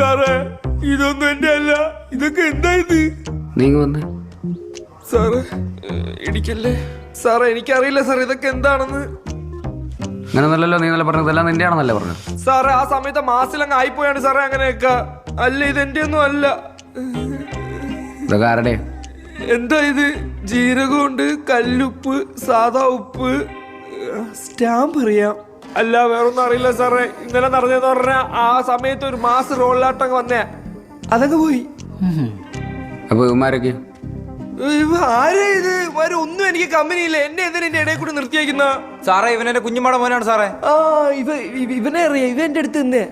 സാറേ ഇതൊന്നും എന്റെ അല്ല. ഇതൊക്കെ എന്താ ഇത്? നീങ്ങ വന്ന് സാറ് ഇടിക്കല്ലേ സാറേ, എനിക്കറിയില്ല സാർ ഇതൊക്കെ എന്താണെന്ന്. അങ്ങനെ നല്ലല്ലോ നീ നല്ല പറഞ്ഞതെല്ലാം നിന്റെ ആണെന്നല്ലേ പറഞ്ഞു. സാറേ ആ സമയത്ത് മാസിലങ്ങ് ആയിപ്പോയാണ് സാറേ അങ്ങനെയൊക്കെ. അല്ല ഇതെന്റെ ഒന്നും അല്ല. ഇതൊക്കെ ആരുടെ? എന്താ ഇത്? ജീരകമുണ്ട്, കല്ലുപ്പ്, സാധാ ഉപ്പ്, സ്റ്റാമ്പ് അറിയാം. അല്ല വേറൊന്നും അറിയില്ല സാറേ. ഇന്നലെ നടന്നതെന്ന് പറഞ്ഞാൽ ആ സമയത്ത് ഒരു മാസ് റോളിലാട്ടം വന്നേ, അതൊക്കെ പോയി. അപ്പൊ ഇവന്മാരൊക്കെ ആരാ ഇത്? ഒന്നും എനിക്ക് കമ്പനിയില്ല. എന്നെ എന്തിനാ എന്റെ ഇടയിൽ കൂടി നിർത്തിയേക്കുന്ന? സാറേ ഇവനെന്റെ കുഞ്ഞുമാടെ മോനാണ് സാറേ. ഇവനെ അറിയാം. ഇവ എന്റെ അടുത്ത് നിന്നേ.